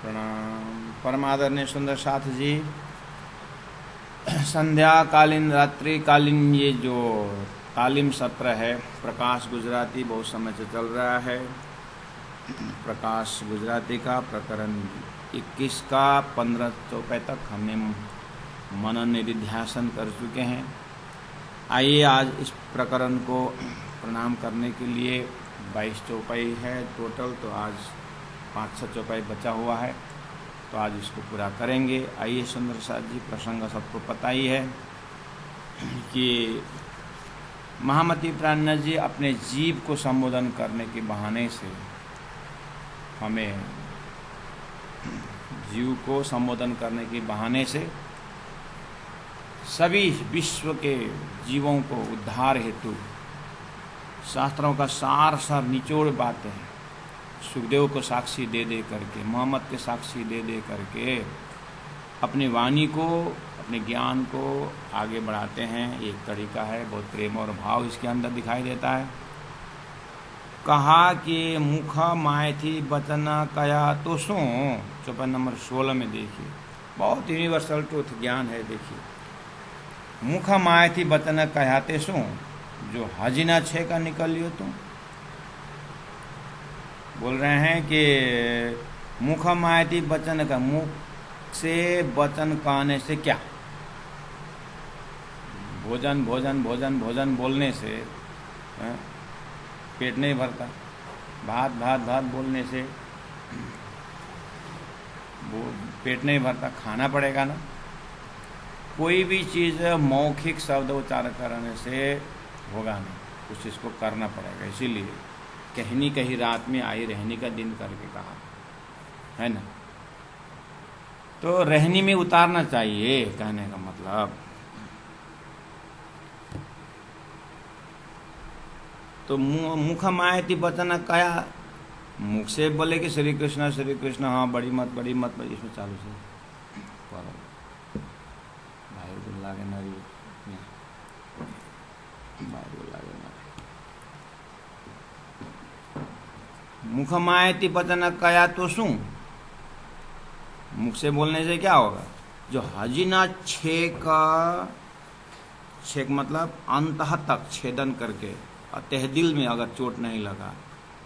प्रणाम। परमादरणीय सुंदर साथ जी, संध्याकालीन रात्रिकालीन ये जो तालीम सत्र है प्रकाश गुजराती बहुत समय से चल रहा है। प्रकाश गुजराती का प्रकरण 21 का 15 चौपाई तक हमने मनन निधिध्यासन कर चुके हैं। आइए आज इस प्रकरण को प्रणाम करने के लिए 22 चौपाई है टोटल, तो आज 5-6 चौपाई बचा हुआ है, तो आज इसको पूरा करेंगे। आइए सुंदर साथ जी, प्रसंग सबको पता ही है कि महामती प्राणनाथ जी अपने जीव को संबोधन करने के बहाने से हमें जीव को संबोधन करने के बहाने से सभी विश्व के जीवों को उद्धार हेतु शास्त्रों का सार निचोड़ बातें सुखदेव को साक्षी दे दे करके, मोहम्मद के साक्षी दे दे करके अपनी वाणी को, अपने ज्ञान को आगे बढ़ाते हैं। एक तरीका है, बहुत प्रेम और भाव इसके अंदर दिखाई देता है। कहा कि मुख मायथी बचन कया तो सो, चौपाई नंबर 16 में देखिए, बहुत यूनिवर्सल ट्रूथ ज्ञान है। देखिए, मुख मायथी बचन कहते सो, जो हजीना छे का निकल लियो तुम। बोल रहे हैं कि मुख मायती वचन का, मुख से वचन कहने से क्या, भोजन भोजन भोजन भोजन बोलने से पेट नहीं भरता, भात भात भात बोलने से पेट नहीं भरता, खाना पड़ेगा ना। कोई भी चीज़ मौखिक शब्द उच्चारण करने से होगा नहीं, कुछ इसको करना पड़ेगा। इसीलिए कहनी कही रात में आई रहनी का दिन करके कहा है ना, तो रहनी में उतारना चाहिए, कहने का मतलब। तो मुख मायती वचन कया, मुख से बोले कि श्री कृष्ण, हाँ बड़ी मत इसमें चालू से भाई गुल्ला के नरी मुख मायती वचन कया तो सु, मुख से बोलने से क्या होगा, जो हजीना छेक, छेक मतलब अंतः तक छेदन करके, और तहदिल में अगर चोट नहीं लगा,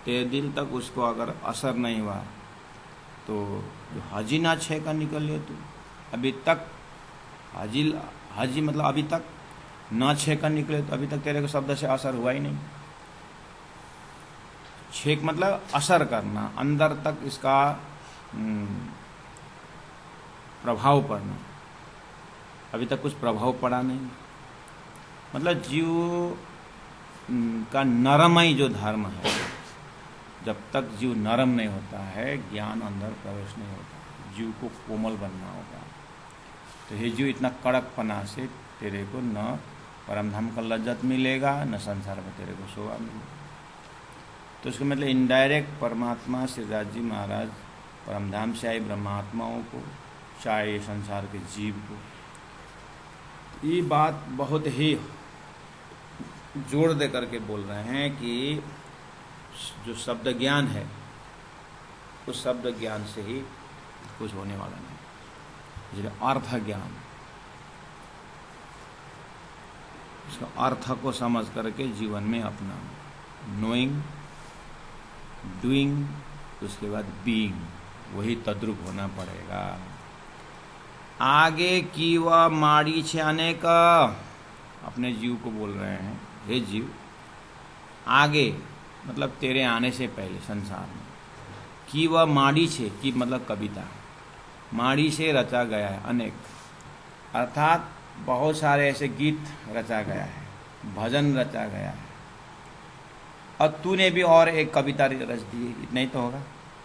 तहदिल तक उसको अगर असर नहीं हुआ, तो जो हजीना छे का निकल लिया तू, अभी तक हजी मतलब अभी तक न छे का निकले, तो अभी तक तेरे को शब्द से असर हुआ ही नहीं। छेक मतलब असर करना, अंदर तक इसका प्रभाव पड़ना, अभी तक कुछ प्रभाव पड़ा नहीं। मतलब जीव का नरमय जो धर्म है, जब तक जीव नरम नहीं होता है, ज्ञान अंदर प्रवेश नहीं होता। जीव को कोमल बनना होगा। तो ये जीव इतना कड़कपना से तेरे को न परमधाम का लज्जत मिलेगा, न संसार में तेरे को शोभा मिलेगा। तो इसका मतलब इनडायरेक्ट परमात्मा श्रीराज जी महाराज परमधाम से आए ब्रह्मात्माओं को, चाहे संसार के जीव को, ये बात बहुत ही जोर दे करके बोल रहे हैं कि जो शब्द ज्ञान है, उस शब्द ज्ञान से ही कुछ होने वाला नहीं। इसलिए अर्थ ज्ञान, उसका अर्थ को समझ करके जीवन में अपना नोइंग, डूइंग, उसके बाद बीइंग, वही तद्रुप होना पड़ेगा। आगे की वह माड़ी छे अनेक, अपने जीव को बोल रहे हैं, हे जीव, आगे मतलब तेरे आने से पहले संसार में, की वह माड़ी छे, की मतलब कविता, माड़ी से रचा गया है अनेक, अर्थात बहुत सारे ऐसे गीत रचा गया है, भजन रचा गया है, और तूने भी और एक कविता रच दी, इतना ही तो होगा।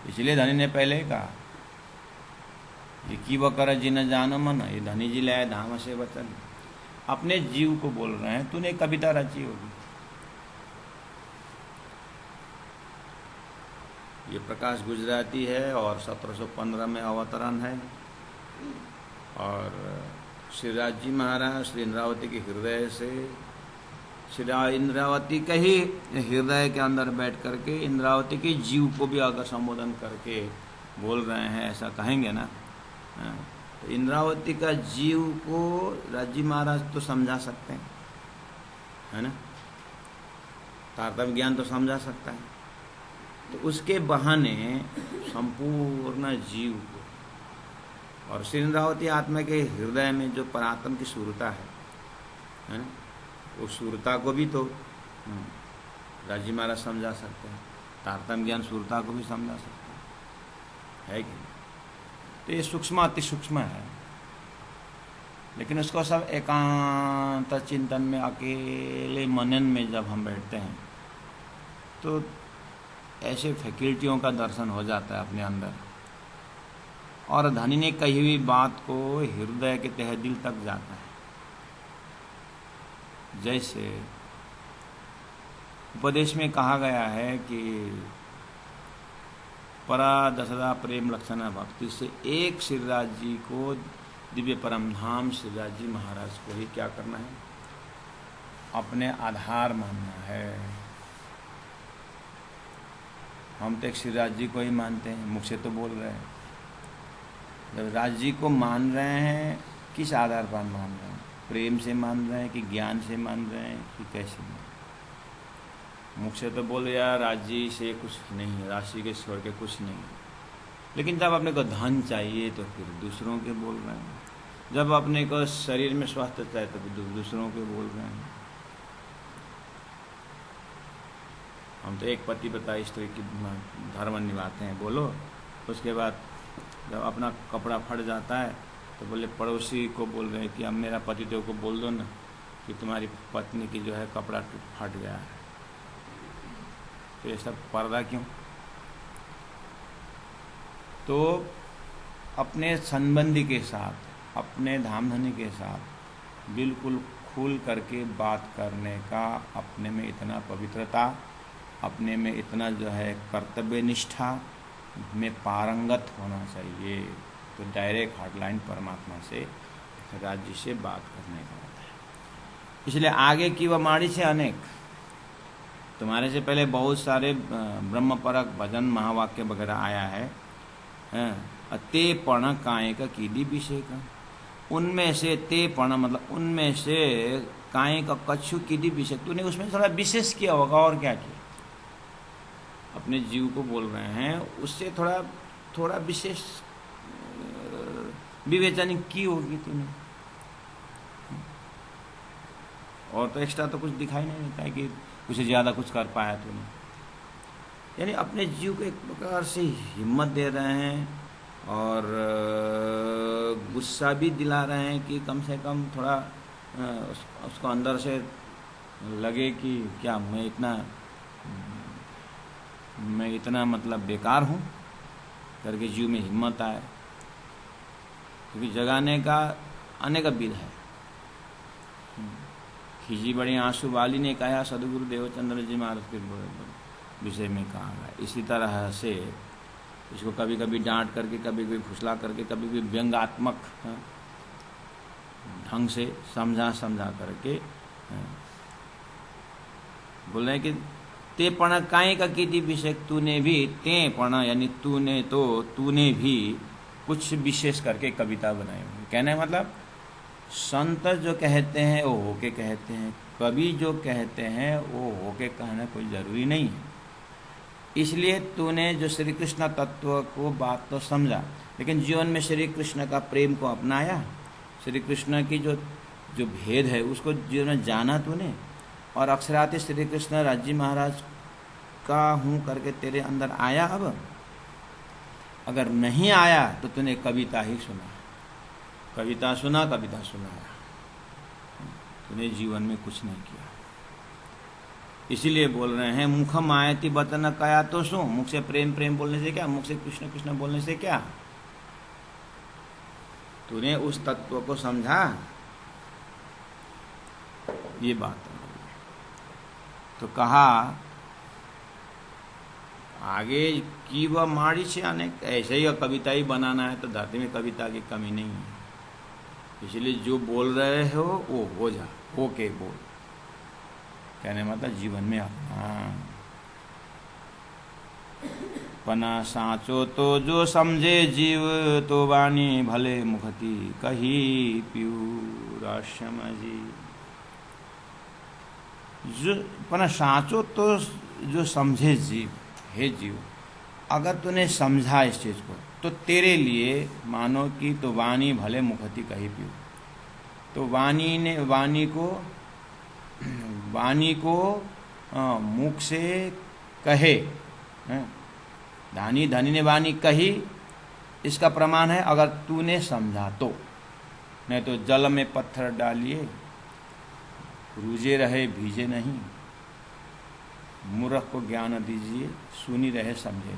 इसलिए धनी ने पहले कहा, ये की वह कर जी न जानो मन, ये धनी जी लाए धाम से वचन। अपने जीव को बोल रहे हैं, तूने कविता रची होगी। ये प्रकाश गुजराती है और 1715 में अवतरण है। और श्रीराज जी महाराज श्री इंद्रावती के हृदय से, श्री इंद्रावती के ही हृदय के अंदर बैठ करके इंद्रावती के जीव को भी अगर संबोधन करके बोल रहे हैं ऐसा कहेंगे ना। तो इंद्रावती का जीव को राजी महाराज तो समझा सकते हैं, है ना, तारतम्य ज्ञान तो समझा सकता है। तो उसके बहाने संपूर्ण जीव को, और श्री इंद्रावती आत्मा के हृदय में जो परात्म की सूरता है ना, उस सूरता को भी तो राजी महाराज समझा सकते हैं, तारतम्य ज्ञान सूरता को भी समझा सकते हैं, है कि नहीं? तो ये सूक्ष्म अति सूक्ष्म है, लेकिन उसको सब एकांत चिंतन में अकेले मनन में जब हम बैठते हैं तो ऐसे फैकल्टियों का दर्शन हो जाता है अपने अंदर, और धनी ने कही हुई बात को हृदय के तहे दिल तक जाता है। जैसे उपदेश में कहा गया है कि परा दशदा प्रेम लक्षणा भक्ति से एक श्रीराज जी को, दिव्य परम धाम श्रीराज जी महाराज को ही क्या करना है, अपने आधार मानना है। हम तो एक श्रीराज जी को ही मानते हैं, मुख से तो बोल रहे हैं। जब राज जी को मान रहे हैं, किस आधार पर मान रहे हैं? प्रेम से मान रहे हैं कि ज्ञान से मान रहे हैं कि कैसे मान? मुख से तो बोल यार राज जी से कुछ नहीं, राशि के छोड़ के कुछ नहीं, लेकिन जब अपने को धन चाहिए तो फिर दूसरों के बोल रहे हैं, जब अपने को शरीर में स्वास्थ्य चाहिए तो फिर दूसरों के बोल रहे हैं। हम तो एक पति पता स्त्री की धर्म निभाते हैं, बोलो। उसके बाद जब अपना कपड़ा फट जाता है तो बोले पड़ोसी को बोल रहे हैं कि अब मेरा पतिदेव को बोल दो ना कि तुम्हारी पत्नी की जो है कपड़ा फट गया है। तो ये सब पर्दा क्यों? तो अपने संबंधी के साथ, अपने धामधनी के साथ बिल्कुल खुल करके बात करने का, अपने में इतना पवित्रता, अपने में इतना जो है कर्तव्य निष्ठा में पारंगत होना चाहिए। तो डायरेक्ट हॉटलाइन परमात्मा से, राज्य से बात करने का होता है। इसलिए आगे की वह माड़ी से अनेक, तुम्हारे से पहले बहुत सारे ब्रह्मपरक भजन महावाक्य वगैरह आया है, ते पण काय का कीदी विषय का, उनमें से ते पण मतलब उनमें से काय का कछु कीदी विषय, तूने उसमें थोड़ा विशेष किया होगा। और क्या किया? अपने जीव को बोल रहे हैं, उससे थोड़ा विशेष विवेचन की होगी तूने, और तो एक्स्ट्रा तो कुछ दिखाई नहीं देता है कि उसे ज़्यादा कुछ कर पाया तूने। यानी अपने जीव को एक प्रकार से हिम्मत दे रहे हैं और गुस्सा भी दिला रहे हैं कि कम से कम थोड़ा उसको अंदर से लगे कि क्या मैं इतना मतलब बेकार हूँ करके जीव में हिम्मत आए। क्योंकि जगाने का अनेक विध है। खिजी बड़ी आंसू वाली ने कहा सदगुरु देवचंद्र जी महाराज के विषय में कहा गया। इसी तरह से इसको कभी कभी डांट करके, कभी कभी फुसला करके, कभी कभी व्यंग्यात्मक ढंग से समझा करके बोल रहे कि ते पण काय का कीदी विषय, तूने भी, ते पण यानी तूने भी कुछ विशेष करके कविता बनाई हुई। कहने मतलब संत जो कहते हैं वो होके कहते हैं, कवि जो कहते हैं वो होके कहना कोई जरूरी नहीं है। इसलिए तूने जो श्री कृष्ण तत्व को बात तो समझा, लेकिन जीवन में श्री कृष्ण का प्रेम को अपनाया, श्री कृष्ण की जो भेद है उसको जीवन में जाना तूने, और अक्षरार्थ श्री कृष्ण राज्य महाराज का हूँ करके तेरे अंदर आया। अब अगर नहीं आया तो तूने कविता ही सुना, कविता सुनाया, तूने जीवन में कुछ नहीं किया। इसीलिए बोल रहे हैं मुख मायती बतन कया तो सो, मुख से प्रेम बोलने से क्या, मुख से कृष्ण कृष्ण बोलने से क्या, तूने उस तत्व को समझा, ये बात है। तो कहा आगे की वह माड़ी से अनेक, ऐसे ही कविता ही बनाना है तो धरती में कविता की कमी नहीं है। इसलिए जो बोल रहे हो वो हो जा, होके बोल। कहने मतलब जीवन में अपना पना साँचो तो जो समझे जीव, तो वाणी भले मुखती कही पीऊ राश्यम जी। जो पना साँचो तो जो समझे जीव, हे जीव, अगर तूने समझा इस चीज को तो तेरे लिए मानो कि तो वाणी भले मुखती कही पीऊ। तो वाणी को मुख से कहे, धनी धनी ने वाणी कही, इसका प्रमाण है अगर तूने समझा तो। नहीं तो जल में पत्थर डालिए, रूजे रहे भीजे नहीं, मूर्ख को ज्ञान दीजिए, सुनी रहे समझे नहीं,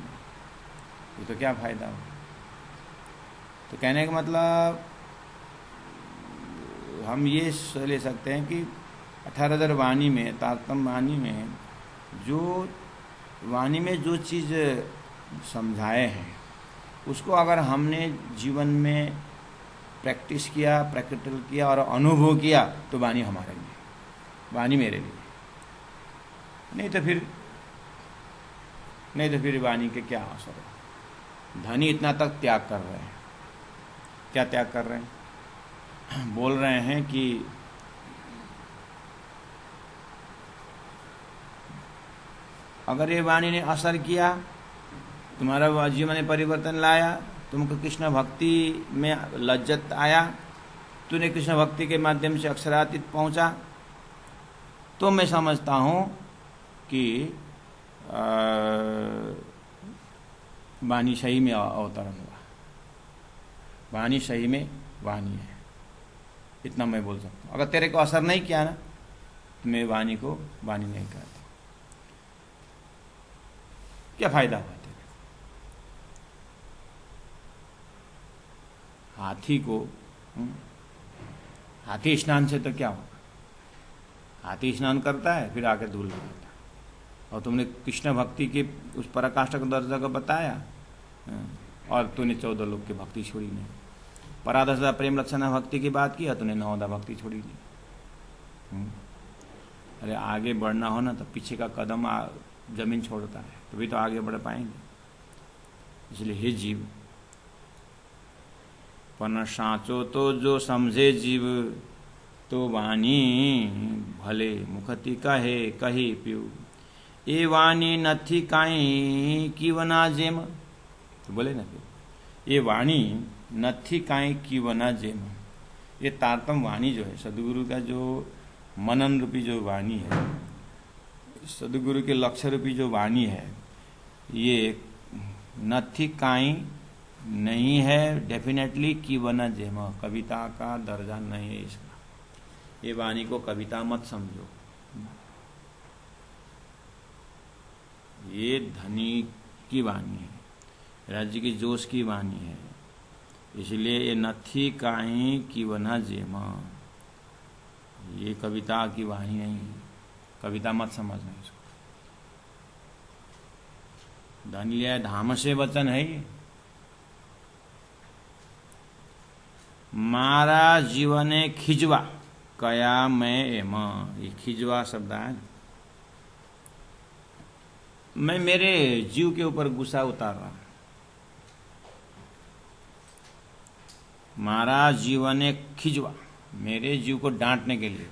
ये तो क्या फायदा हो। तो कहने का मतलब हम ये ले सकते हैं कि 18,000 वाणी में, तारतम्य वाणी में जो चीज़ समझाए हैं उसको अगर हमने जीवन में प्रैक्टिस किया, प्रैक्टिकल किया और अनुभव किया तो वाणी हमारे लिए, वाणी मेरे लिए। नहीं तो फिर वाणी के क्या असर है। धनी इतना तक त्याग कर रहे हैं, क्या त्याग कर रहे हैं? बोल रहे हैं कि अगर ये वाणी ने असर किया, तुम्हारा जीवन में परिवर्तन लाया, तुमको कृष्ण भक्ति में लज्जत आया, तूने कृष्ण भक्ति के माध्यम से अक्षरातीत पहुंचा, तो मैं समझता हूं कि वाणी सही में अवतरण हुआ, वाणी सही में वाणी है, इतना मैं बोल सकता हूँ। अगर तेरे को असर नहीं किया ना तो मैं वाणी को वाणी नहीं कहता। क्या फायदा हुआ तेरे को? हाथी को हाथी स्नान से तो क्या होगा? हाथी स्नान करता है फिर आके धूल लगाता है, और तुमने कृष्ण भक्ति के उस पराकाष्ठा का दर्जा को बताया और तूने 14 लोग की भक्ति छोड़ी नहीं। परादशा प्रेम लक्षणा भक्ति की बात की और तूने 9 भक्ति छोड़ी नहीं। अरे आगे बढ़ना हो ना तो पीछे का कदम जमीन छोड़ता है, तभी तो आगे बढ़ पाएंगे। इसलिए हे जीव, पन साँचो तो जो समझे जीव, तो वाणी भले मुखती कहे कही पीऊ। ए वाणी नथी काई कीवना जेम, तो बोले ना फिर ये वाणी नथी काई कीवना जेम। ये तारतम वाणी जो है, सदगुरु का जो मनन रूपी जो वाणी है, सदगुरु के लक्ष्य रूपी जो वाणी है, ये नथी काई नहीं है, डेफिनेटली कीवना जेम, कविता का दर्जा नहीं है इसका। ये वाणी को कविता मत समझो, ये धनी की वाणी है, राज्य की जोश की वाणी है। इसलिए ये नथी काई कीवना जेम, ये कविता की वाणी नहीं है, कविता मत समझना इसको। धन लिया धाम से वचन है ये। मारा जीवने खिजवा कया मैं एम, ये खिजवा शब्द है। मैं मेरे जीव के ऊपर गुस्सा उतार रहा हूं। मारा जीवने खिजवा, मेरे जीव को डांटने के लिए।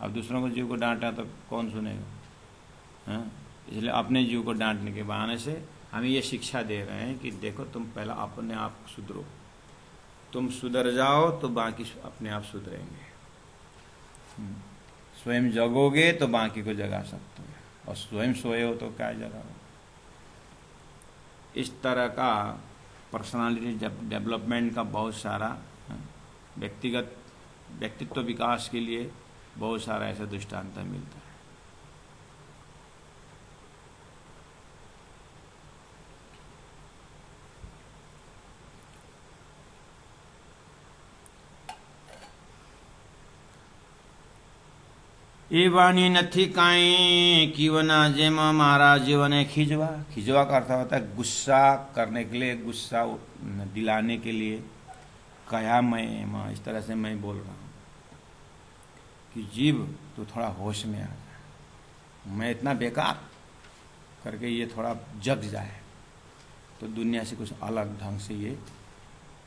अब दूसरों को जीव को डांटा तो कौन सुनेगा? इसलिए अपने जीव को डांटने के बहाने से हमें ये शिक्षा दे रहे हैं कि देखो तुम पहला अपने आप सुधरो, तुम सुधर जाओ तो बाकी अपने आप सुधरेंगे। स्वयं जगोगे तो बाकी को जगा सकते हो, और स्वयं सोए हो तो क्या जगाओ। इस तरह का पर्सनालिटी डेवलपमेंट का बहुत सारा, व्यक्तिगत व्यक्तित्व विकास के लिए बहुत सारा ऐसा दृष्टांत मिलता है। ए वाणी नथी काई कीवना जेम, मारा जीवने खिजवा। खिजवा का अर्थ होता है गुस्सा करने के लिए, गुस्सा दिलाने के लिए। कया मैं, इस तरह से मैं बोल रहा हूं कि जीव तो थोड़ा होश में आ जाए, मैं इतना बेकार करके ये थोड़ा जग जाए, तो दुनिया से कुछ अलग ढंग से ये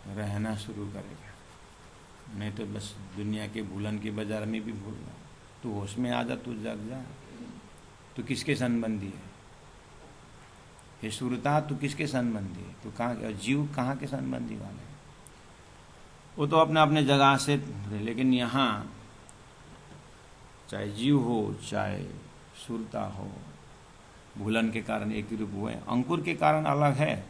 रहना शुरू करेगा। नहीं तो बस दुनिया के भूलन के बाजार में भी भूल रहा। तू होश में आ जा, तू जग जा। तू किसके संबंधी है? ये सुरता तू किसके संबंधी है? तू कहाँ, जीव कहाँ के संबंधी वाले हैं? वो तो अपने अपने जगह से, लेकिन यहाँ चाहे जीव हो चाहे सुरता हो, भूलन के कारण एक ही रूप हुए। अंकुर के कारण अलग है।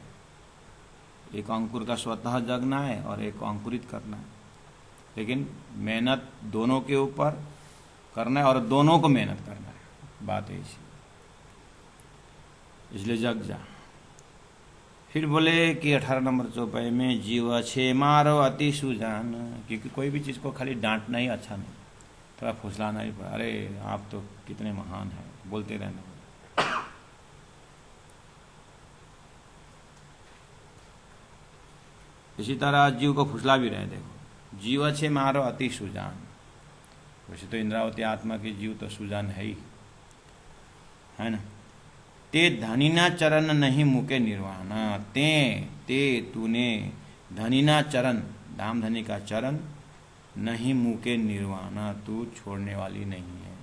एक अंकुर का स्वतः जगना है और एक को अंकुरित करना है, लेकिन मेहनत दोनों के ऊपर करना है और दोनों को मेहनत करना है। बात है इसी, इसलिए जग जा। फिर बोले कि 18 नंबर चौपाई में जीव छे मारो अति सुजान, क्योंकि कोई भी चीज़ को खाली डांटना ही अच्छा नहीं, थोड़ा फुसलाना ही पड़ा। अरे आप तो कितने महान हैं, बोलते रहना। इसी तरह जीव को फुसला भी रहे। देखो, जीव छे मारो अति सुजान। वैसे तो इंद्रावती आत्मा की जीव तो सुजान है ही, है ना। ते धनीना चरण नहीं मुके निर्वाणा। ते तूने धनीना चरण, धाम धनी का चरण, नहीं मुके निर्वाणा, तू छोड़ने वाली नहीं है।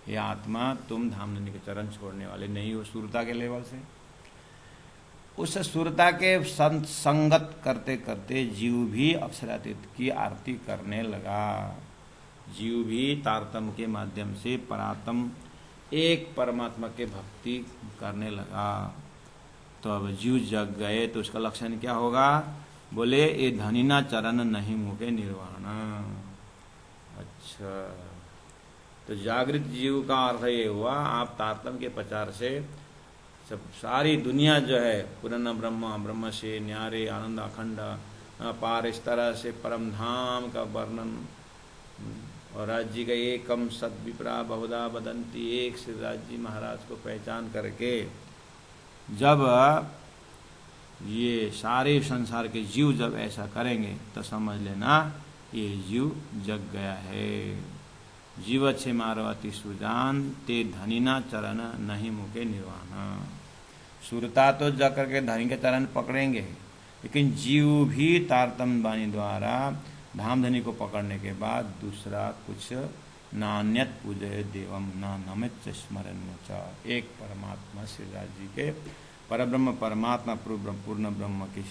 ये आत्मा तुम धाम धनी के चरण छोड़ने वाले नहीं हो। सुरता के लेवल से, उस सुरता के संगत करते करते जीव भी अप्सरातीत की आरती करने लगा। जीव भी तारतम के माध्यम से परातम एक परमात्मा के भक्ति करने लगा। तो अब जीव जग गए तो उसका लक्षण क्या होगा? बोले ये धनीना चरण नहीं मुके निर्वाण। अच्छा, तो जागृत जीव का अर्थ ये हुआ, आप तारतम के प्रचार से सब सारी दुनिया जो है पूर्ण ब्रह्म से न्यारे आनंद अखंड पार, इस तरह से परम धाम का वर्णन और राज्य का एकम सद विप्रा बहुधा बदंती, एक श्री राज्य महाराज को पहचान करके जब ये सारे संसार के जीव जब ऐसा करेंगे तो समझ लेना ये जीव जग गया है। जीव छे मारो अति सुजान, ते धनीना चरण नहीं मुके निर्वाण। सुरता तो जग करके धनी के चरण पकड़ेंगे, लेकिन जीव भी तारतम वाणी द्वारा धाम धनी को पकड़ने के बाद दूसरा कुछ नान्यत पूजय देवम ना नमित स्मरण च। एक परमात्मा श्री राज जी के परब्रह्म परमात्मा पूर्ण ब्रह्म के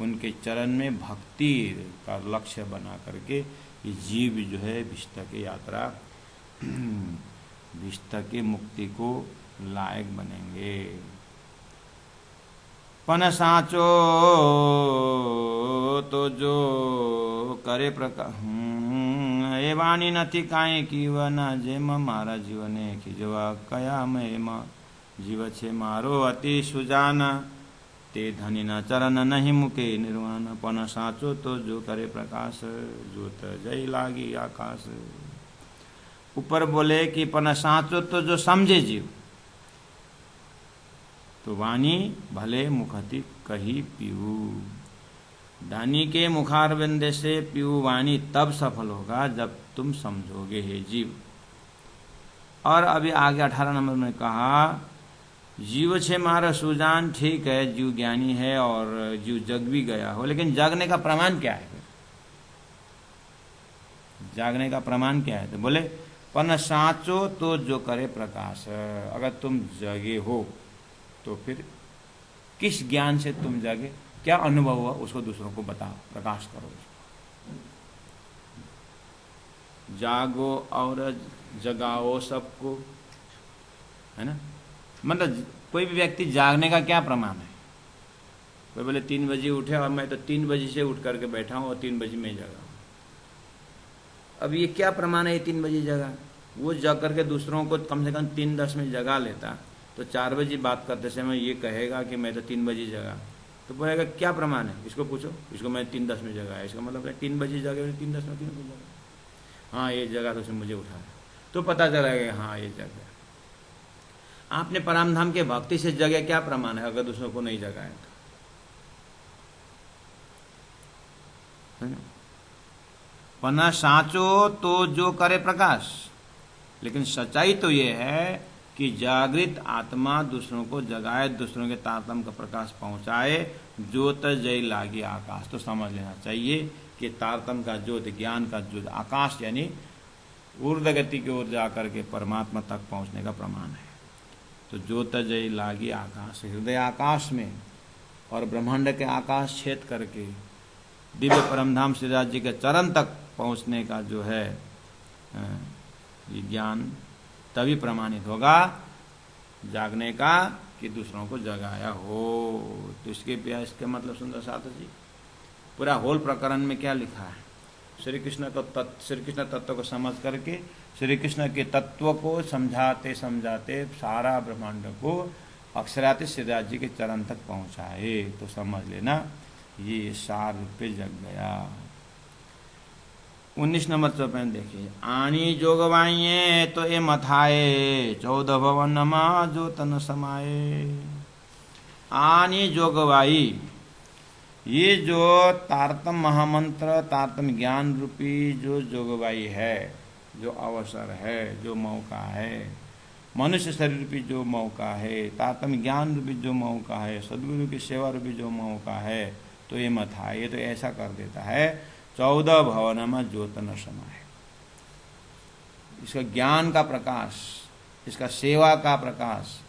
उनके चरण में भक्ति का लक्ष्य बना करके ये जीव जो है विष्ट की यात्रा, विष्ट की मुक्ति को लायक बनेंगे। पन साचो तो जो करे प्रकार ए वाणी नथी काई कीवन जेम मारा जीवने खीजवा कया में जीव छे मारो अति सुजान, ते धनी न चरण नहीं मुके निर्वाण। पन साचो तो जो करे प्रकाश, जोत जय लागी आकाश। ऊपर बोले कि पन साचो तो जो समझे जीव, तो वाणी भले मुखति कही पीऊ। दानी के मुखारविंद से पीऊ वाणी तब सफल होगा जब तुम समझोगे हे जीव। और अभी आगे 18 नंबर में कहा जीव छे मारा सुजान। ठीक है, जीव ज्ञानी है और जीव जग भी गया हो, लेकिन जागने का प्रमाण क्या है? जागने का प्रमाण क्या है? तो बोले पन साचो तो जो करे प्रकाश। अगर तुम जगे हो तो फिर किस ज्ञान से तुम जागे, क्या अनुभव हुआ, उसको दूसरों को बताओ, प्रकाश करो उसको। जागो और जगाओ सबको, है ना। मतलब कोई भी व्यक्ति जागने का क्या प्रमाण है? कोई बोले 3 बजे उठे और मैं तो 3 बजे से उठ करके बैठा हूं और 3 बजे में जगा। अब ये क्या प्रमाण है? 3 बजे जगा, वो जग करके दूसरों को कम से कम 3:10 में जगा लेता तो 4 बजे बात करते समय ये कहेगा कि मैं तो 3 बजे जगा, तो बोलेगा क्या प्रमाण है? इसको पूछो, इसको मैं 3:10 में जगा है, इसका मतलब है 3 बजे जगे, 3:10 में 3 बजे जगा। हाँ ये जगह तो उसने मुझे उठाया, तो पता चला कि हाँ ये जगह। आपने परमधाम के भक्ति से जगे, क्या प्रमाण है अगर दूसरों को नहीं जगाए तो? पना साचो तो जो करे प्रकाश। लेकिन सच्चाई तो ये है कि जागृत आत्मा दूसरों को जगाए, दूसरों के तारतम्य का प्रकाश पहुंचाए। ज्योत जय लागी आकाश, तो समझ लेना चाहिए कि तारतम्य का ज्योत, ज्ञान का ज्योत आकाश यानी ऊर्ध्व गति की ओर जाकर के परमात्मा तक पहुंचने का प्रमाण है। तो ज्योत जय लागी आकाश, हृदय आकाश में और ब्रह्मांड के आकाश छेद करके दिव्य परमधाम श्री राज जी के चरण तक पहुंचने का जो है ये ज्ञान तभी प्रमाणित होगा जागने का कि दूसरों को जगाया हो। तो इसके मतलब सुंदर साधु जी पूरा होल प्रकरण में क्या लिखा है, श्री कृष्ण तत्व को समझ करके श्री कृष्ण के तत्व को समझाते समझाते सारा ब्रह्मांड को अक्षरात श्री राज जी के चरण तक पहुंचाए। तो समझ लेना ये सार रूप पे जग गया। 19 नंबर चौपाई देखिए, आनी जोगवाइये तो ए मथाए 14 भवन नमा जो तन समाये। आनी जोगवाई, ये जो तारतम महामंत्र, तारतम ज्ञान रूपी जो जोगवाई है, जो अवसर है, जो मौका है, मनुष्य शरीर रूपी जो मौका है, तारतम ज्ञान रूपी जो मौका है, सदगुरु की सेवा रूपी जो मौका है, तो ये मथा ये तो ऐसा कर देता है 14 भवन में ज्योत न समाये। इसका ज्ञान का प्रकाश, इसका सेवा का प्रकाश,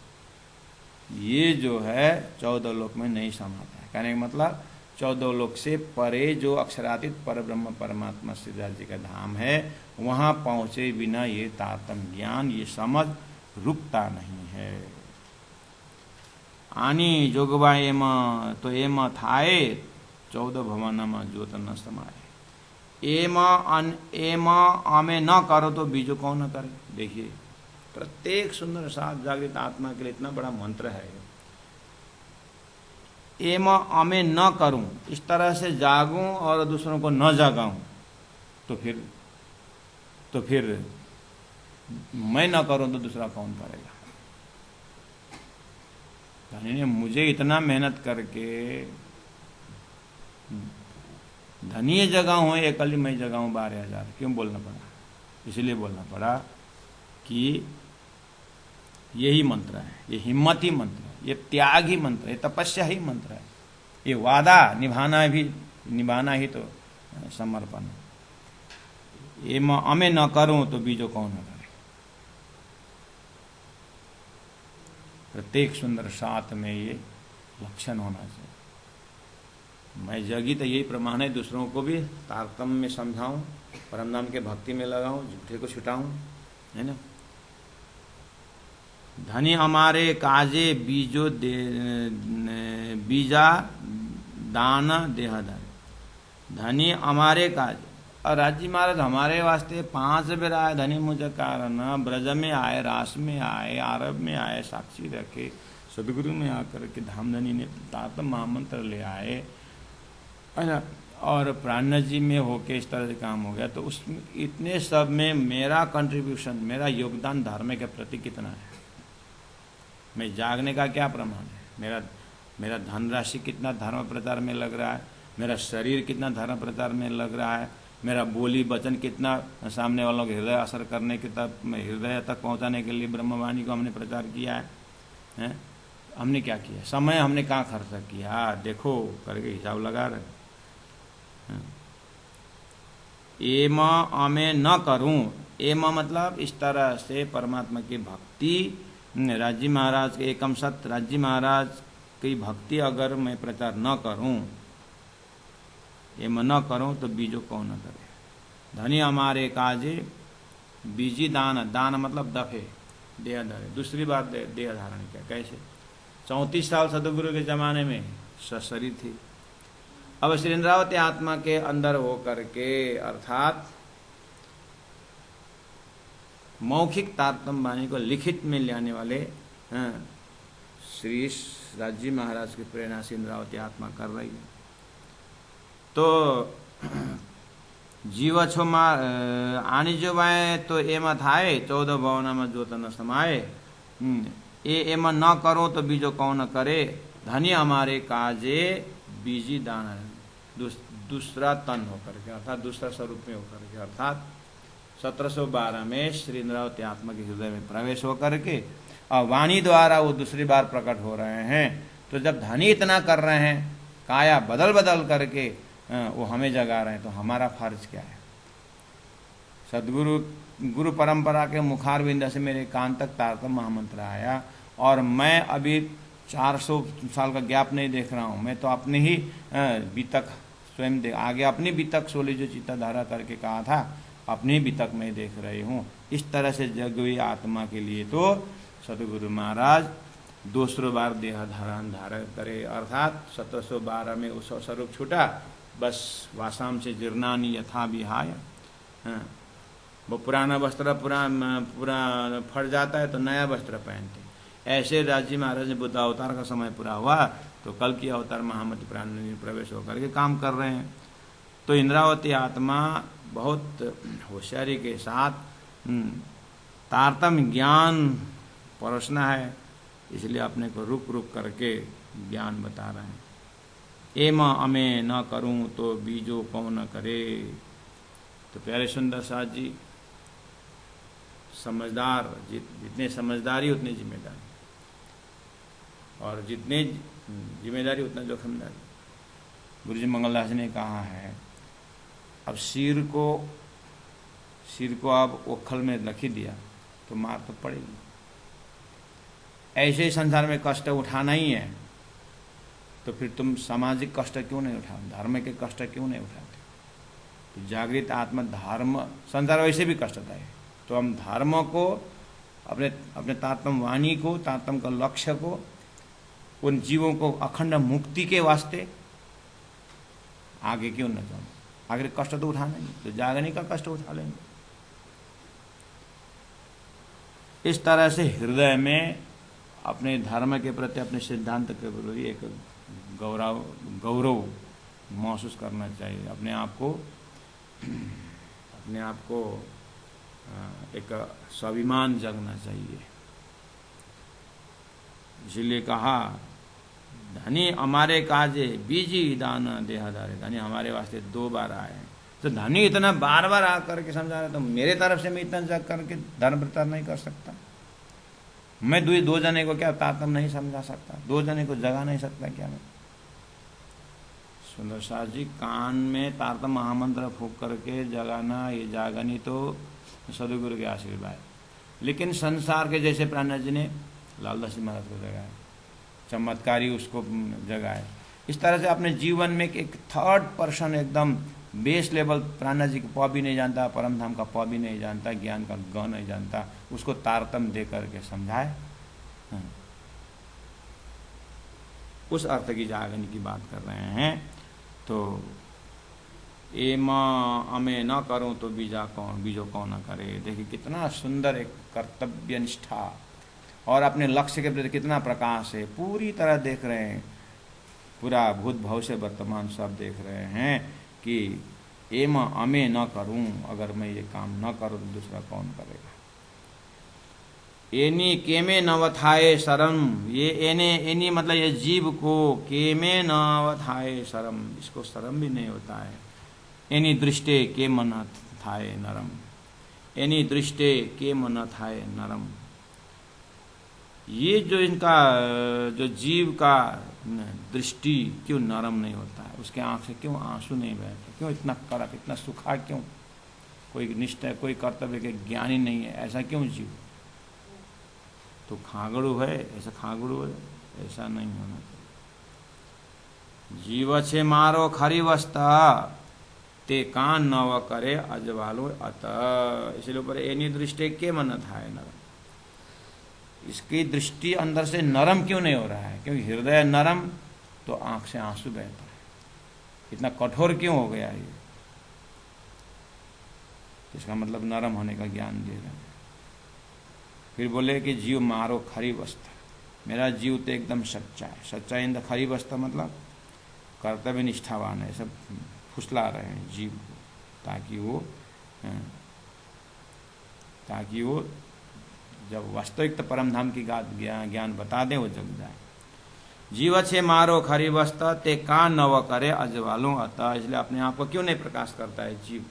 ये जो है 14 लोक में नहीं समाता है। कहने का मतलब 14 लोक से परे जो अक्षरातीत परब्रह्म परमात्मा श्री राज जी का धाम है, वहां पहुंचे बिना ये तारतम ज्ञान, ये समझ रुकता नहीं है। आनी जोगवा एम तो एम थाए 14 भवन में ज्योत न समाये। एम आमे न करो तो बीजो कौन न करे। देखिए प्रत्येक सुंदर साथ जागृत आत्मा के लिए इतना बड़ा मंत्र है। एम आमे न करूं, इस तरह से जागूं और दूसरों को न जगाऊं, तो फिर मैं न करूं तो दूसरा कौन करेगा। धनी ने मुझे इतना मेहनत करके धनी जगाऊं, एकली मैं जगाऊं 12,000, क्यों बोलना पड़ा? इसलिए बोलना पड़ा कि यही मंत्र है, ये हिम्मत ही मंत्र है, ये त्याग ही मंत्र है, तपस्या ही मंत्र है, ये वादा निभाना ही तो समर्पण है। ये मैं न करूं तो बीजो कौन न करे। प्रत्येक सुंदर साथ में ये लक्षण होना चाहिए। मैं जगी तो यही प्रमाण है, दूसरों को भी तारतम्य में समझाऊं, परमधाम के भक्ति में लगाऊं, झूठे को छुटाऊं, है ना। धनी हमारे काजे बीजो बीजा दान देहदार। धनी हमारे काज, और राज्य महाराज हमारे वास्ते 5 बेर आए। धनी मुझे कारण ब्रज में आए, रास में आए, आरब में आए, साक्षी रखे, सदगुरु में आकर के धामधनी ने तारतम महामंत्र ले आए, है ना। और प्राण जी में होके इस तरह से काम हो गया। तो उसमें इतने सब में मेरा कंट्रीब्यूशन, मेरा योगदान धर्म के प्रति कितना है? मैं जागने का क्या प्रमाण है? मेरा धनराशि कितना धर्म प्रचार में लग रहा है, मेरा शरीर कितना धर्म प्रचार में लग रहा है, मेरा बोली वचन कितना सामने वालों के हृदय असर करने के तक, हृदय तक पहुंचाने के लिए ब्रह्मवाणी को हमने प्रचार किया है? हमने क्या किया? समय हमने कहाँ खर्च किया? देखो करके हिसाब लगा रहे। एम मैं न करूं, एम मतलब इस तरह से परमात्मा की भक्ति, राज्य महाराज के एकम सत्य राज्य महाराज की भक्ति अगर मैं प्रचार न करूं, एम न करूं तो बीजो कौन न करे। धनी हमारे काजे बीजी दान, दान मतलब दफे, देह धरे। दूसरी बात देह धारण किया। कैसे? 34 साल सदगुरु के जमाने में शरीर थी। अब श्री इंद्रावती आत्मा के अंदर हो करके, अर्थात मौखिक तारतम्य वाणी को लिखित में लाने वाले श्री राज्य महाराज की प्रेरणा से इंद्रावती आत्मा कर रही है। तो जीव छो आनी जो बाए तो एम थाए 14 भवन में ज्योत न समाये। एम न करो तो बीजो कौन करे। धनी हमारे काजे बीजी दान, दूसरा तन होकर के, अर्थात दूसरा स्वरूप में होकर के, अर्थात 1712 में श्री इंद्रावती आत्मा के हृदय में प्रवेश होकर के और वाणी द्वारा वो दूसरी बार प्रकट हो रहे हैं। तो जब धनी इतना कर रहे हैं, काया बदल बदल करके वो हमें जगा रहे हैं, तो हमारा फर्ज क्या है? सदगुरु गुरु परंपरा के मुखारविंद से मेरे कान तक तारतम्य महामंत्र आया, और मैं अभी 400 साल का गैप नहीं देख रहा हूँ। मैं तो अपने ही बीतक स्वयं आगे अपनी बीतक सोली जो चित्ता धारा करके कहा था, अपनी बीतक में देख रही हूँ। इस तरह से जगवी आत्मा के लिए तो सदगुरु महाराज दूसरो बार देह धारण करे, अर्थात 1712 में उस स्वरूप छूटा। बस वासाम से जीर्णानी यथा विहाय, वो पुराना वस्त्र पूरा फट जाता है तो नया वस्त्र पहनते। ऐसे राजी महाराज ने बुद्ध अवतार का समय पूरा हुआ तो कल की अवतार महामति प्राण में प्रवेश होकर के काम कर रहे हैं। तो इंद्रावती आत्मा बहुत होशियारी के साथ तारतम्य ज्ञान परोसना है, इसलिए अपने को रुक रुक करके ज्ञान बता रहे हैं। एम अमे न करूं तो बीजो कौन करे। तो प्यारे सुंदर साथ जी, समझदार जितने समझदारी उतनी जिम्मेदारी, और जितने जिम्मेदारी उतना जोखिमदारी। गुरुजी मंगलदास ने कहा है, अब सिर को आप ओखल में रख ही दिया तो मार तो पड़ेगी। ऐसे ही संसार में कष्ट उठाना ही है, तो फिर तुम सामाजिक कष्ट क्यों नहीं उठाओ, धर्म के कष्ट क्यों नहीं उठाते? तो जागृत आत्मा धर्म, संसार वैसे भी कष्टदायक है, तो हम धर्म को, अपने तारतम वाणी को, तारतम का लक्ष्य को, उन जीवों को अखंड मुक्ति के वास्ते आगे क्यों न जाओ? आगे कष्ट तो उठाना ही, तो जागने का कष्ट उठा लेंगे। इस तरह से हृदय में अपने धर्म के प्रति, अपने सिद्धांत के प्रति एक गौरव महसूस करना चाहिए। अपने आप को एक स्वाभिमान जगना चाहिए। इसलिए कहा, धनी हमारे काजे बीजी दान देहदारे। धनी हमारे वास्ते 2 बार आए हैं, तो धनी इतना बार बार आकर के समझा रहे, तो मेरे तरफ से मैं इतना जग करके धर्म प्रचार नहीं कर सकता? मैं 2 जने को क्या तारतम्य नहीं समझा सकता? 2 जने को जगा नहीं सकता क्या मैं? सुंदर साथ जी, कान में तारतम्य महामंत्र फूंक करके जगाना, ये जागनी तो सदगुरु के आशीर्वाद। लेकिन संसार के जैसे प्राणनाथ जी ने लालदास जी महाराज को जगाया, चमत्कारी उसको जगाए। इस तरह से अपने जीवन में एक थर्ड पर्सन, एकदम बेस लेवल, प्राणनाथ जी का प भी नहीं जानता, परम धाम का प भी नहीं जानता, ज्ञान का ग नहीं जानता, उसको तारतम्य दे करके समझाए। उस अर्थ की जागरण की बात कर रहे हैं। तो एम अमे न करूं तो बीजो कौन न करे। देखिए कितना सुंदर एक कर्तव्य निष्ठा, और अपने लक्ष्य के प्रति कितना प्रकाश है। पूरी तरह देख रहे हैं, पूरा भूत भविष्य वर्तमान सब देख रहे हैं कि एम अमे न करूं, अगर मैं ये काम न करूं तो दूसरा कौन करेगा। एनी केमे नवथाए शरम, ये एनी मतलब ये जीव को, केमे नवथाए शरम, इसको शरम भी नहीं होता है। एनी दृष्टे के मन थाए नरम, एनी दृष्टे के मन थाए नरम। ये जो इनका जो जीव का दृष्टि क्यों नरम नहीं होता है? उसके आंख से क्यों आंसू नहीं बहते? क्यों इतना कड़क, इतना सूखा क्यों? कोई निष्ठा, कोई कर्तव्य के ज्ञानी नहीं है, ऐसा क्यों जीव? तो खागड़ू है, ऐसा खागड़ू है, ऐसा नहीं होना चाहिए। जीव छे मारो खरी वस्ता, ते कान नव करे अजवालो अत। इसलिए ऊपर एनी दृष्टि के मन था नरम, इसकी दृष्टि अंदर से नरम क्यों नहीं हो रहा है? क्योंकि हृदय नरम तो आंख से आंसू बहता है। इतना कठोर क्यों हो गया ये? इसका मतलब नरम होने का ज्ञान दे रहे हैं। फिर बोले कि जीव मारो खरी वस्ता, मेरा जीव तो एकदम सच्चा है। सच्चा इन द खरी वस्ता मतलब कर्तव्य निष्ठावान है। सब फुसला रहे हैं जीव को, ताकि वो जब वास्तविक परम धाम की ज्ञान बता दें, वो जग जाए। जीव छे मारो खरी वस्ता, ते कान नव करे अजवालों अतः। इसलिए अपने आप को क्यों नहीं प्रकाश करता है जीव?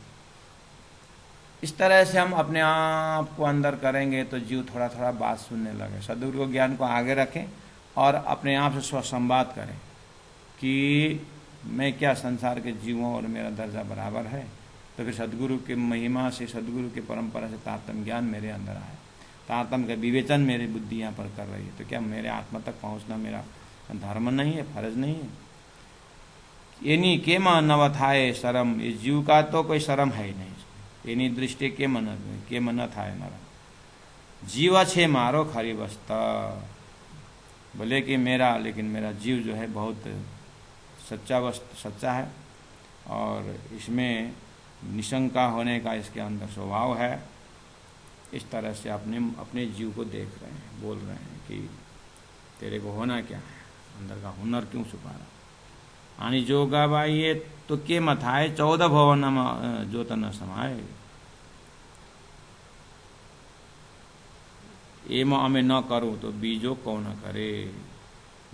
इस तरह से हम अपने आप को अंदर करेंगे तो जीव थोड़ा थोड़ा बात सुनने लगे। सदगुरु को ज्ञान को आगे रखें और अपने आप से स्वसंवाद करें कि मैं क्या संसार के जीवों और मेरा दर्जा बराबर है। तो फिर सदगुरु की महिमा से, सदगुरु की परंपरा से तारतम्य ज्ञान मेरे अंदर आए, तारतम्य का विवेचन मेरी बुद्धि यहाँ पर कर रही है। तो क्या मेरे आत्मा तक पहुँचना मेरा धर्म नहीं है, फर्ज नहीं है? एनी के न थाए शरम, इस जीव का तो कोई शर्म है ही नहीं। एनी दृष्टि के मन थाए नरम, जीव छे मारो खरी बस्ता। बोले कि मेरा, लेकिन मेरा जीव जो है बहुत सच्चा है और इसमें निशंका होने का इसके अंदर स्वभाव है। इस तरह से अपने जीव को देख रहे हैं, बोल रहे हैं कि तेरे को होना क्या है, अंदर का हुनर क्यों छुपा रहा। आनी जो गवाइए तो के मथाए 14 भवन जोत न समाये, एम अमे न करूं तो बीजो कौन करे,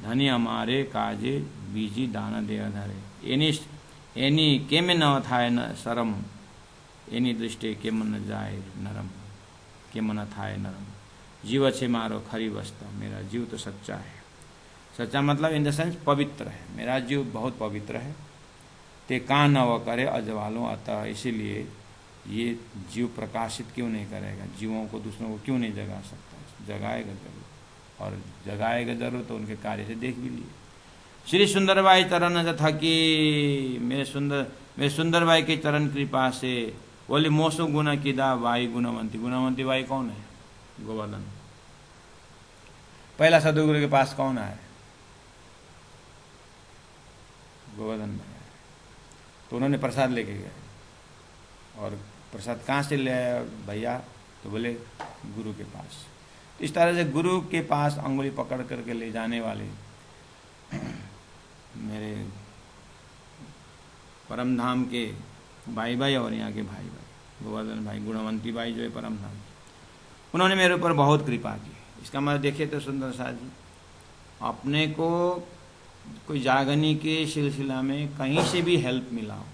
धनी हमारे काजे बीजी दाना दे धरे। एनी के में न थाए न शरम, एनी दृष्टि के मन न जाए नरम, के मन थाए नरम, जीव छे मारो खरी वस्ता। मेरा जीव तो सच्चा है। सच्चा मतलब इन द सेंस पवित्र है, मेरा जीव बहुत पवित्र है। ते कान न व करे अजवालों, अतः इसीलिए ये जीव प्रकाशित क्यों नहीं करेगा, जीवों को, दूसरों को क्यों नहीं जगा सकता। जगाएगा जरूर, और जगाएगा जरूर तो उनके कार्य से देख भी लिए। श्री सुंदरबाई चरण थकी, मेरे सुंदरबाई के चरण कृपा से। बोले मोसो गुना किदा बाई गुणवंती। गुणवंती बाई कौन है? गोवर्धन। पहला सदगुरु के पास कौन आया? गोवर्धन भाई। तो उन्होंने प्रसाद लेके गए, और प्रसाद कहाँ से ले आया भैया? तो बोले गुरु के पास। इस तरह से गुरु के पास अंगुली पकड़ करके ले जाने वाले मेरे परम धाम के भाई और यहाँ के भाई गोवर्धन भाई, गुणवंती भाई जो है परम धाम, उन्होंने मेरे ऊपर बहुत कृपा की। इसका मतलब देखिए तो सुंदर साथ जी, अपने को कोई जागनी के सिलसिला में कहीं से भी हेल्प मिला हो,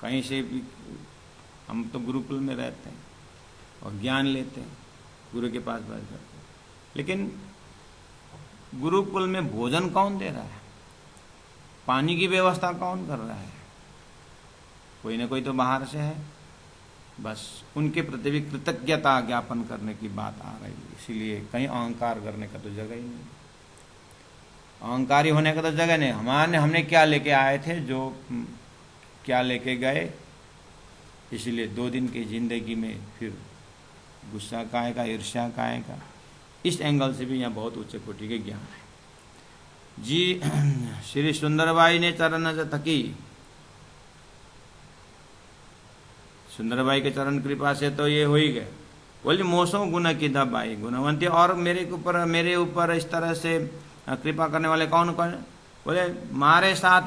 कहीं से भी, हम तो गुरुकुल में रहते हैं और ज्ञान लेते हैं, गुरु के पास बैठ करते हैं, लेकिन गुरुकुल में भोजन कौन दे रहा है, पानी की व्यवस्था कौन कर रहा है? कोई ना कोई तो बाहर से है। बस उनके प्रति भी कृतज्ञता ज्ञापन करने की बात आ रही है। इसीलिए कहीं अहंकार करने का तो जगह ही नहीं, अहंकारी होने का तो जगह नहीं। हमने क्या लेके आए थे, जो क्या लेके गए। इसीलिए 2 दिन की जिंदगी में फिर गुस्सा का आएगा, ईर्ष्या का आएगा। इस एंगल से भी यहाँ बहुत उच्च कोटि के ज्ञान है जी। श्री सुंदरबाई ने चरण थकी, सुंदरबाई के चरण कृपा से तो ये हो ही गए। बोले मोसो गुण की दबाई गुणवंती। और मेरे ऊपर इस तरह से कृपा करने वाले कौन कौन? बोले मारे साथ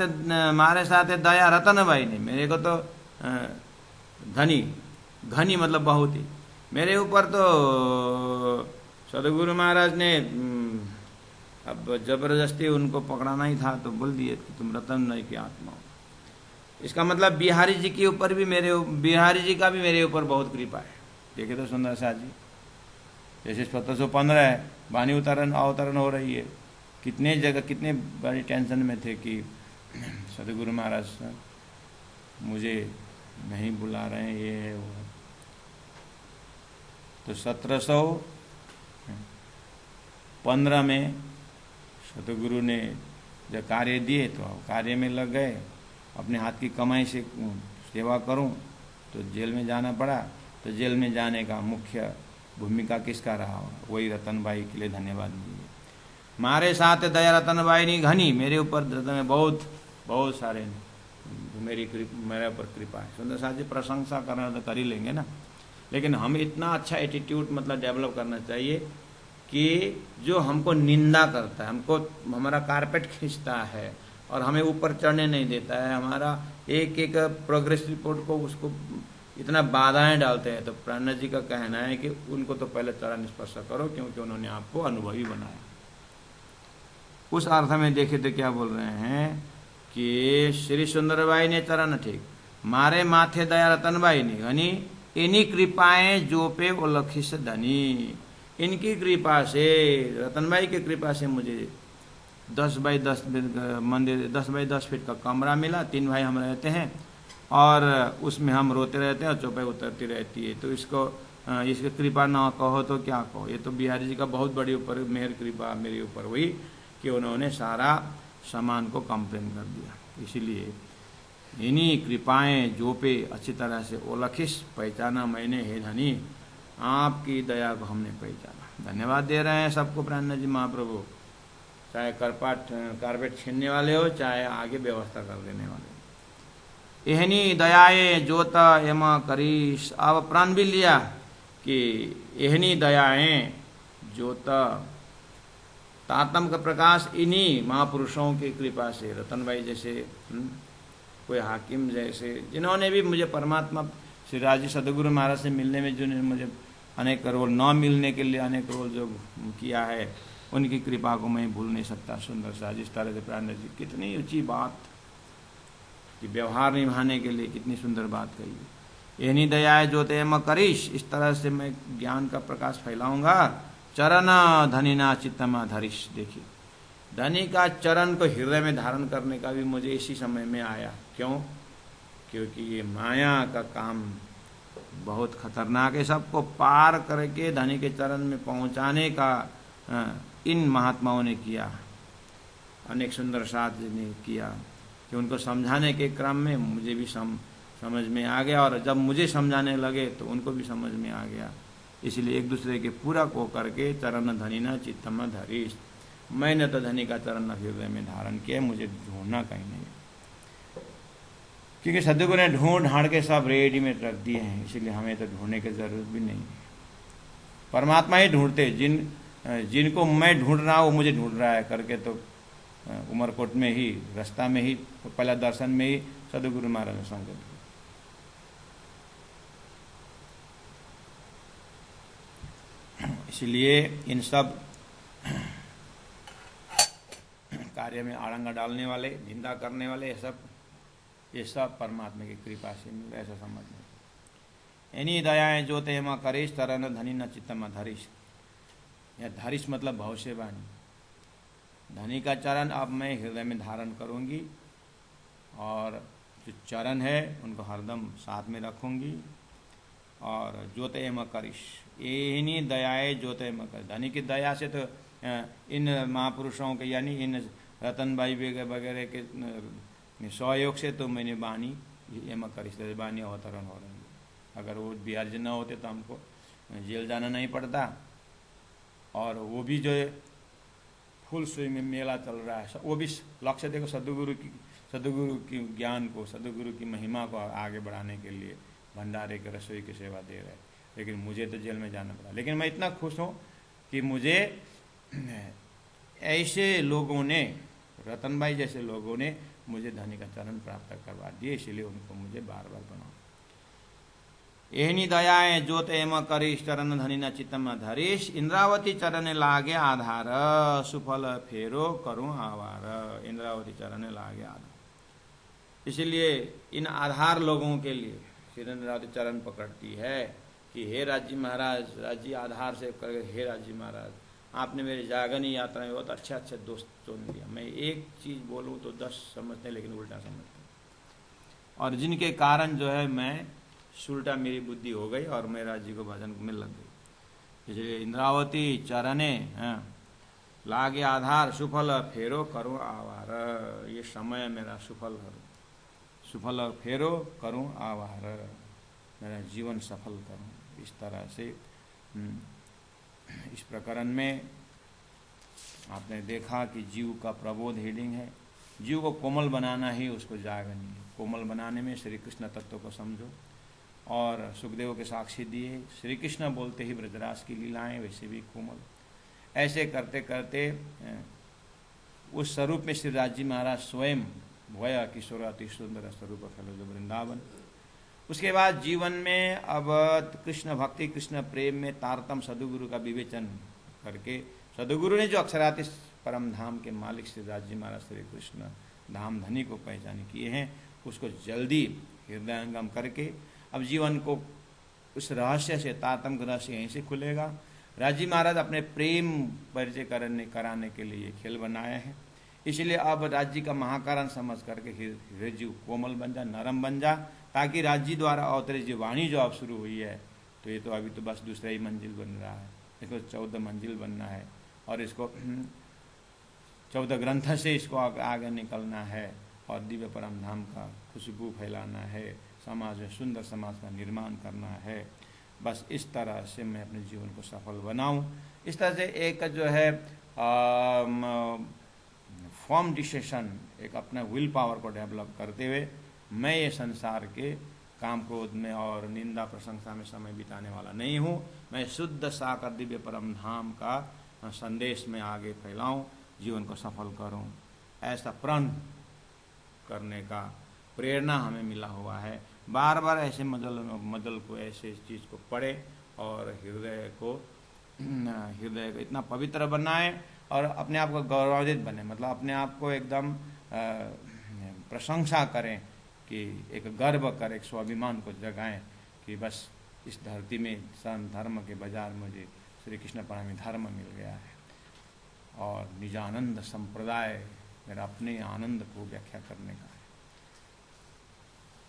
दया रतन भाई ने। मेरे को तो घनी मतलब बहुत ही, मेरे ऊपर तो सदगुरु महाराज ने अब जबरदस्ती उनको पकड़ाना ही था, तो बोल दिए कि तुम रतन नहीं की आत्मा हो। इसका मतलब बिहारी जी के ऊपर भी बिहारी जी का भी मेरे ऊपर बहुत कृपा है। देखे तो सुंदर साथ जी, जैसे 1715 है, वाणी अवतरण हो रही है, कितने जगह कितने बड़ी टेंशन में थे कि सदगुरु महाराज मुझे नहीं बुला रहे हैं, ये है वो है। तो 1715 में सतगुरु ने जब कार्य दिए तो कार्य में लग गए। अपने हाथ की कमाई से सेवा करूं तो जेल में जाना पड़ा। तो जेल में जाने का मुख्य भूमिका किसका रहा? वही रतनबाई के लिए धन्यवाद दीजिए। मारे साथ दया रतनबाई नहीं घनी, मेरे ऊपर बहुत सारे मेरे ऊपर कृपा है। सुंदर साथ जी प्रशंसा करना तो कर ही लेंगे ना, लेकिन हम इतना अच्छा एटीट्यूड मतलब डेवलप करना चाहिए कि जो हमको निंदा करता है, हमको हमारा कारपेट खींचता है और हमें ऊपर चढ़ने नहीं देता है, हमारा एक एक प्रोग्रेस रिपोर्ट को उसको इतना बाधाएं डालते हैं, तो प्राणनाथ जी का कहना है कि उनको तो पहले चरण स्पर्श करो, क्योंकि उन्होंने आपको अनुभवी बनाया। उस अर्थ में देखे तो क्या बोल रहे हैं कि श्री सुंदरबाई ने चरण ठीक, मारे माथे दया रतनबाई ने यानी इन्हीं कृपाएं जो पे ओलखिस धनी। इनकी कृपा से, रतनबाई की कृपा से मुझे 10 बाई 10 मंदिर, 10 बाई 10 फीट का कमरा मिला। 3 भाई हम रहते हैं और उसमें हम रोते रहते हैं और चौपाई उतरती रहती है। तो इसकी कृपा ना कहो तो क्या कहो। ये तो बिहारी जी का बहुत बड़ी ऊपर मेहर कृपा मेरे ऊपर हुई कि उन्होंने सारा सामान को कंप्लेन कर दिया। इसीलिए इन्हीं कृपाएं जो पे अच्छी तरह से ओलखिस पहचाना मैंने हे धनी, आपकी दया को हमने पहचाना। धन्यवाद दे रहे हैं सबको प्राणनाथ जी महाप्रभु, चाहे कारपेट छीनने वाले हो, चाहे आगे व्यवस्था कर देने वाले। एहनी दयाएं जोत एम करीश। अब प्राण भी लिया कि एहनी दयाएं जोत, तातम का प्रकाश इन्हीं महापुरुषों की कृपा से, रतनबाई जैसे, कोई हाकिम जैसे, जिन्होंने भी मुझे परमात्मा श्री राजी सदगुरु महाराज से मिलने में जिन्होंने मुझे अनेक रोल, न मिलने के लिए अनेक रोल जो किया है, उनकी कृपा को मैं भूल नहीं सकता। सुंदर सा जिस तरह से प्राण जी, कितनी ऊंची बात कि व्यवहार निभाने के लिए कितनी सुंदर बात कही। एहनी दयाए जो तेम करीश, इस तरह से मैं ज्ञान का प्रकाश फैलाऊंगा। चरण धनी ना चित्तमा धरीश। देखिए, धनी का चरण को हृदय में धारण करने का भी मुझे इसी समय में आया। क्यों? क्योंकि ये माया का काम बहुत खतरनाक है। सबको पार करके धनी के चरण में पहुंचाने का इन महात्माओं ने किया, अनेक सुंदर साथ ने किया कि उनको समझाने के क्रम में मुझे भी समझ में आ गया, और जब मुझे समझाने लगे तो उनको भी समझ में आ गया। इसलिए एक दूसरे के पूरक हो करके चरण धनी ना चित्तम धरीश। मैंने तो धनी का चरण हृदय में धारण किया, मुझे ढूंढना कहीं नहीं, क्योंकि सदगुरु ने ढूंढ ढांड के सब रेडीमेड रख दिए हैं। इसलिए हमें तो ढूंढने की जरूरत भी नहीं है, परमात्मा ही ढूंढते। जिनको मैं ढूंढ रहा हूँ वो मुझे ढूंढ रहा है करके, तो उमरकोट में ही, रास्ता में ही, पहला दर्शन में ही सदगुरु महाराज ने संकेत दिया। इसलिए इन सब कार्य में आड़ंगा डालने वाले, निंदा करने वाले, ये सब परमात्मा की कृपा से मिल, ऐसा समझना। इन्हीं दयाएं जो तेमा करीश, तरन धनी न चित्तम धरीश। या धरीश मतलब भव से वाणी। धनी का चरण अब मैं हृदय में धारण करूंगी, और जो चरण है उनको हरदम साथ में रखूंगी। और जोते एम करिश, इन्हीं दयाए जोते एम कर। धनी की दया से तो इन महापुरुषों के, यानी इन रतनबाई वगैरह के सहयोग से तो मैंने बानी एम करिश, बानी अवतरण हो रही है। अगर वो बिहार जी न होते तो हमको जेल जाना नहीं पड़ता। और वो भी जो है फुल सुई में मेला चल रहा है, वो भी लक्ष्य देखो सदगुरु की ज्ञान को, सदगुरु की महिमा को आगे बढ़ाने के लिए भंडारे के, रसोई की सेवा दे रहे हैं। लेकिन मुझे तो जेल में जाना पड़ा। लेकिन मैं इतना खुश हूँ कि मुझे ऐसे लोगों ने, रतनबाई जैसे लोगों ने मुझे धनी का चरण प्राप्त करवा दिए। इसलिए उनको मुझे बार बार बनाओ। एहनी दयाएं जोत एम करीश, चरण धनी न चित्तम धरीश। इंद्रावती चरण लागे आधार, सुफल फेरो करूं आवार। इंद्रावती चरण लागे आधार। इसलिए इन आधार लोगों के लिए श्री इंद्रावती चरण पकड़ती है कि हे राजी महाराज, राजी आधार से कर, हे राजी महाराज आपने मेरी जागनी यात्रा में बहुत अच्छे दोस्त चुन लिया। मैं एक चीज बोलूं तो 10 समझते लेकिन उल्टा समझते, और जिनके कारण जो है मैं उल्टा मेरी बुद्धि हो गई और मैं राजी को भजन में लग गई। इसलिए इंद्रावती चरणे लागे आधार, सुफल फेरो करूं आवार। ये समय मेरा सुफल फेरो करूं आवार, मेरा जीवन सफल करूं। इस तरह से इस प्रकरण में आपने देखा कि जीव का प्रबोध हेडिंग है। जीव को कोमल बनाना ही उसको जागनी है। कोमल बनाने में श्री कृष्ण तत्व को समझो, और सुखदेव के साक्षी दिए। श्री कृष्ण बोलते ही ब्रजराज की लीलाएं वैसे भी कोमल। ऐसे करते करते उस स्वरूप में श्री राजी महाराज स्वयं भया किशोर अति सुंदर स्वरूप फैलो जो वृंदावन। उसके बाद जीवन में अब कृष्ण भक्ति, कृष्ण प्रेम में तारतम सदगुरु का विवेचन करके, सदगुरु ने जो अक्षराति परम धाम के मालिक श्री राजी महाराज श्री कृष्ण धाम धनी को पहचान किए हैं, उसको जल्दी हृदयंगम करके अब जीवन को उस रहस्य से, तारतम्य रहस्य यहीं से खुलेगा। राजी महाराज अपने प्रेम परिचय कराने के लिए खेल बनाए हैं, इसलिए अब राज्य का महाकारण समझ करके हृदय जीव कोमल बन जा, नरम बन जा, ताकि राज्य द्वारा अवतरित जो वाणी जो अब शुरू हुई है, तो ये तो अभी तो बस दूसरा ही मंजिल बन रहा है, इसको 14 मंजिल बनना है और इसको 14 ग्रंथ से इसको आगे निकलना है और दिव्य परम धाम का खुशबू फैलाना है, समाज में सुंदर समाज का निर्माण करना है। बस इस तरह से मैं अपने जीवन को सफल बनाऊं। इस तरह से एक जो है फॉर्म डिसीजन, एक अपना विल पावर को डेवलप करते हुए मैं ये संसार के काम क्रोध में और निंदा प्रशंसा में समय बिताने वाला नहीं हूँ। मैं शुद्ध साकार दिव्य परम धाम का संदेश में आगे फैलाऊं, जीवन को सफल करूं, ऐसा प्रण करने का प्रेरणा हमें मिला हुआ है। बार बार ऐसे मजल को, ऐसे चीज़ को पढ़े और हृदय को इतना पवित्र बनाए और अपने आप को गौरवान्वित बने, मतलब अपने आप को एकदम प्रशंसा करें कि एक गर्व करें, एक स्वाभिमान को जगाएं कि बस इस धरती में धर्म के बाजार में मुझे श्री कृष्ण परामी धर्म मिल गया है और निजानंद संप्रदाय मेरा अपने आनंद को व्याख्या करने का है।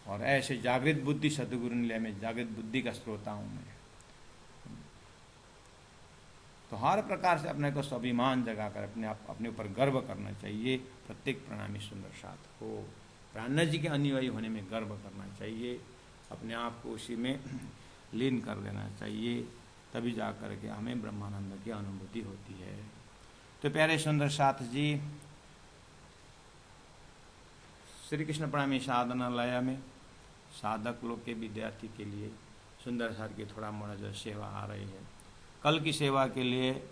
और ऐसे जागृत बुद्धि सदगुरु ने लिया, मैं जागृत बुद्धि का श्रोता हूँ मैं। तो हर प्रकार से अपने को स्वाभिमान जगाकर अपने ऊपर गर्व करना चाहिए। प्रत्येक प्रणामी सुंदर साथ हो, प्राणनाथ जी के अनुयायी होने में गर्व करना चाहिए, अपने आप को उसी में लीन कर देना चाहिए, तभी जा करके हमें ब्रह्मानंद की अनुभूति होती है। तो प्यारे सुंदर साथ जी, श्री कृष्ण परामी साधनालय में साधक लोग के विद्यार्थी के लिए सुंदर साथ की थोड़ा मोड़ा जो सेवा आ रही है। कल की सेवा के लिए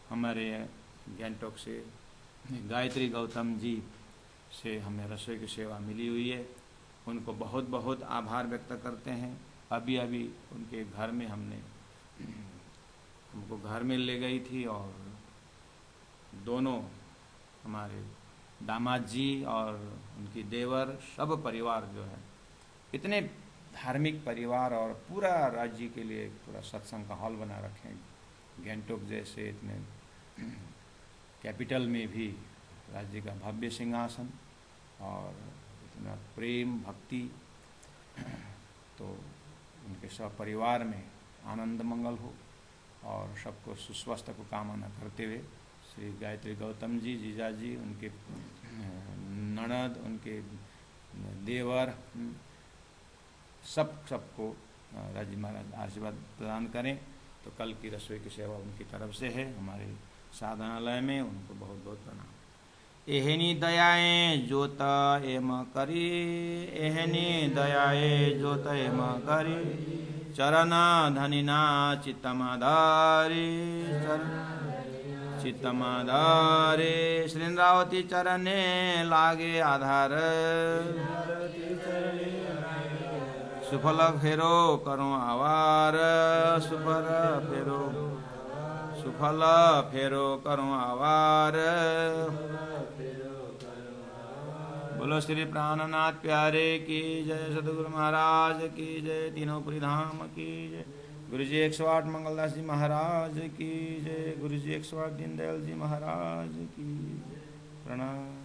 हमारे गैंगटॉक से गायत्री गौतम जी से हमें रसोई की सेवा मिली हुई है, उनको बहुत बहुत आभार व्यक्त करते हैं। अभी अभी उनके घर में हमको घर में ले गई थी और दोनों हमारे दामाद जी और उनकी देवर, सब परिवार जो है, इतने धार्मिक परिवार और पूरा राज्य के लिए पूरा सत्संग का हॉल बना रखे हैं। गैंगटॉक जैसे इतने कैपिटल में भी राज्य का भव्य सिंहासन और इतना प्रेम भक्ति, तो उनके सब परिवार में आनंद मंगल हो और सबको सुस्वस्थ को कामना करते हुए श्री गायत्री गौतम जी, जीजा जी, उनके ननद, उनके देवर, सबको राजी महाराज आशीर्वाद प्रदान करें। तो कल की रसोई की सेवा उनकी तरफ से है हमारे साधनालय में, उनको बहुत बहुत प्रणाम। एहनी दयाए जोत एम करी, एहनी दयाए जोत एम करी, चरण धनिना चित्तमाधारी, चित्तमाधारे श्रीन्द्रावती चरणे लागे आधार, सुफल फेरो करूँ आवार, सुफल फेरो करूँ आवार। बोलो श्री प्राणनाथ प्यारे की जय, सतगुरु महाराज की जय, तीनों पुरी धाम की जय, गुरु जी 108 मंगलदास जी महाराज की जय, गुरु जी 108 दीनदयाल जी महाराज की जय। प्रणाम।